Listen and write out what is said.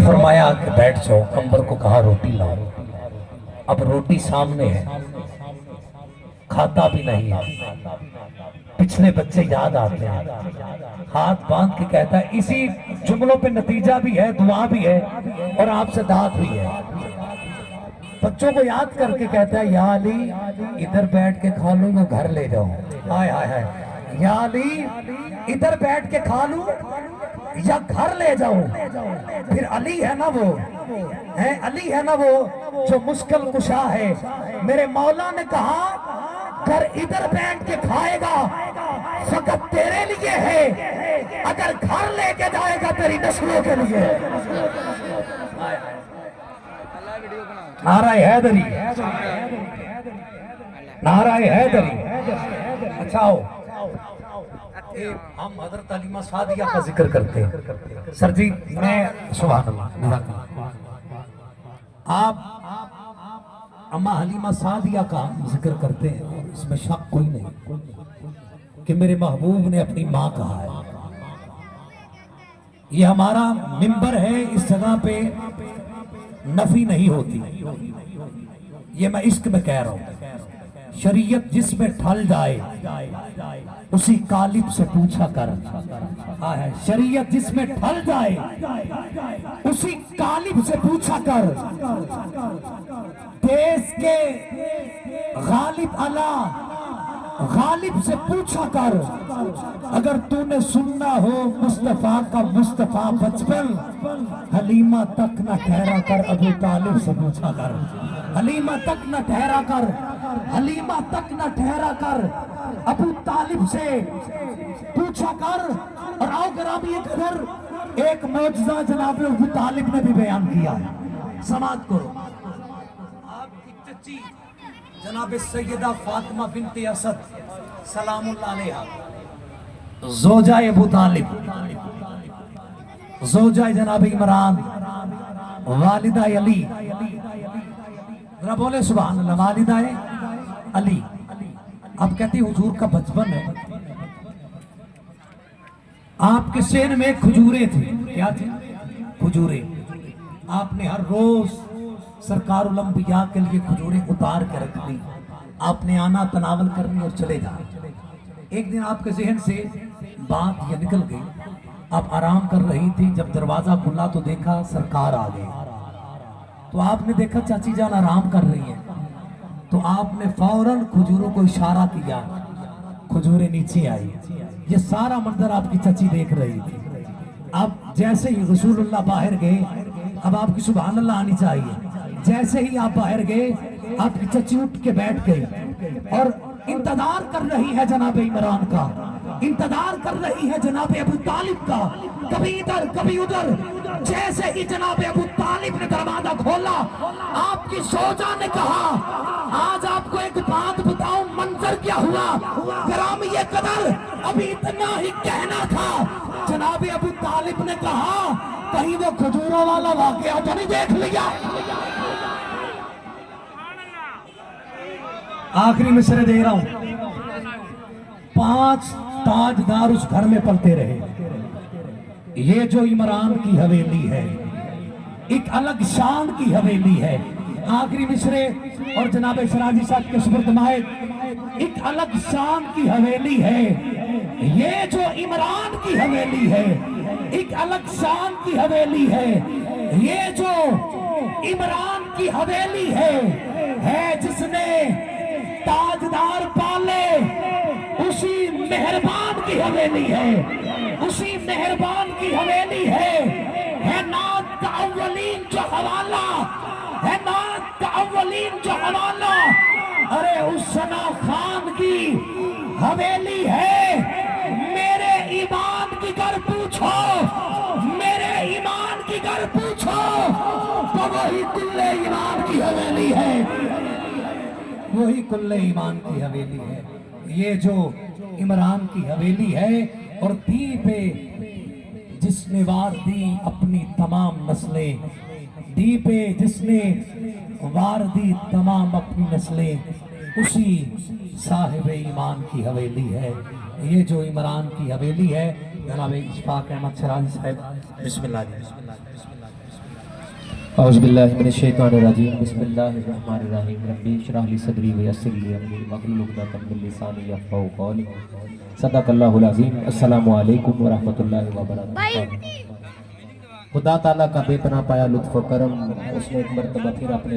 فرمایا کہ بیٹھ جاؤ، کمبر کو کہا روٹی لاؤ۔ اب روٹی سامنے ہے، کھاتا بھی نہیں ہے، پچھلے بچے یاد آتے ہیں، ہاتھ باندھ کے کہتا ہے، اسی جملوں پہ نتیجہ بھی ہے، دعا بھی ہے اور آپ سے دعات بھی ہے۔ بچوں کو یاد کر کے کہتا ہے، یا علی ادھر بیٹھ کے کھا لوں یا گھر لے جاؤں؟ ہائے ہائے ہائے، یا علی ادھر بیٹھ کے کھا لوں یا گھر لے جاؤں؟ پھر علی ہے نا وہ، علی ہے نا وہ جو مشکل کشا ہے۔ میرے مولا نے کہا گھر ادھر بیٹھ کے کھائے گا فقط تیرے لیے ہے، اگر گھر لے کے جائے گا تیری نسلوں کے لیے۔ نعرہ حیدری، نعرہ حیدری۔ اچھا ہو، ہم حضرت حلیمہ سعدیہ کا ذکر کرتے ہیں۔ سر جی میں سبحان اللہ، آپ اما حلیمہ سعدیہ کا ذکر کرتے ہیں اور اس میں شک کوئی نہیں کہ میرے محبوب نے اپنی ماں کہا ہے۔ یہ ہمارا منبر ہے، اس جگہ پہ نفی نہیں ہوتی، یہ میں عشق میں کہہ رہا ہوں۔ شریعت جس میں ڈھل جائے اسی قالب سے پوچھا کر، شریعت جس میں ڈھل جائے اسی قالب سے پوچھا کر، دیس کے غالب علا غالب سے پوچھا کر، اگر تو نے سننا ہو مصطفیٰ کا مصطفیٰ بچپن، حلیمہ تک نہ ٹھہرا کر ابو طالب سے پوچھا کر، حلیمہ تک نہ ٹھہرا کر، حلیمہ تک نہ ٹھہرا کر ابو طالب سے پوچھا کر۔ اور آؤ گرامی قدر ایک معجزہ جناب ابو طالب نے بھی بیان کیا ہے، سماعت کرو۔ آپ کی چچی جناب سیدہ فاطمہ بنت اسد سلام اللہ علیہا، زوجہ ابو طالب، زوجہ جناب عمران، والدہ علی، ذرا بولے سبحان اللہ، والدہ علی۔ آپ کہتے ہیں حضور کا بچپن ہے، آپ کے سین میں کھجوریں تھیں، کیا تھیں؟ کھجوریں۔ آپ نے ہر روز سرکار الانبیاء کے لیے کھجوریں اتار کے رکھ دی، آپ نے آنا تناول کرنی اور چلے جانا۔ ایک دن آپ کے ذہن سے بات یہ نکل گئی، آپ آرام کر رہی تھی، جب دروازہ کھلا تو دیکھا سرکار آ گئے، تو آپ نے دیکھا چاچی جان آرام کر رہی ہیں، تو آپ نے فوراً کھجوروں کو اشارہ کیا، کھجوریں نیچے آئی۔ یہ سارا منظر آپ کی چچی دیکھ رہی تھی۔ اب جیسے ہی رسول اللہ باہر گئے، اب آپ کی سبحان اللہ آنی چاہیے، جیسے ہی آپ باہر گئے آپ کی چچی اٹھ کے بیٹھ گئی اور انتظار کر رہی ہے جناب عمران کا، انتظار کر رہی ہے جناب ابو طالب کا، کبھی ادھر کبھی ادھر۔ جیسے ہی جناب ابو طالب نے دروازہ کھولا، آپ کی زوجہ نے کہا آج آپ کو ایک بات بتاؤں منظر کیا ہوا؟ گرامی قدر ابھی اتنا ہی کہنا تھا، جناب ابو طالب نے کہا کہیں وہ کھجوروں والا واقعہ تو نہیں دیکھ لیا؟ آخری مصرعے دے رہا ہوں، 5 تاجدار اس گھر میں پلتے رہے۔ یہ جو عمران کی حویلی ہے ایک الگ شان کی حویلی ہے۔ آخری مصرعے اور جناب شرازی صاحب کے سپرد مائد، ایک الگ شان کی حویلی ہے یہ جو عمران کی حویلی ہے، ایک الگ شان کی حویلی ہے یہ جو عمران کی حویلی ہے جس نے تاجدار پالے، اسی مہربان کی حویلی ہے، اسی مہربان کی حویلی ہے نعت کا اولین جو حوالہ، ہے نعت کا اولین جو حوالہ، ارے اس ثنا خان کی حویلی ہے۔ میرے ایمان کی گر پوچھو، میرے ایمان کی گر پوچھو تو وہی کل ایمان کی حویلی ہے، وہی کل ایمان کی حویلی ہے۔ یہ جو عمران کی حویلی ہے اور دی پہ جس نے وار دی اپنی تمام نسلیں، دی پہ جس نے وار دی تمام اپنی نسلیں، اسی صاحب ایمان کی حویلی ہے یہ جو عمران کی حویلی ہے۔ جناب اشفاق احمد شرازی صاحب، بسم اللہ۔ اعوذ باللہ من الشیطان الرجیم بسم اللہ الرحمن الرحیم ربی اشرح لی صدری ویسر لی امری واحلل عقدۃ من لسانی یفقہوا قولی صدق اللہ العظیم۔ السلام علیکم ورحمۃ اللہ وبرکاتہ۔ خدا تعالیٰ کا بے پناہ پایا لطف و کرم، اس نے ایک مرتبہ پھر اپنے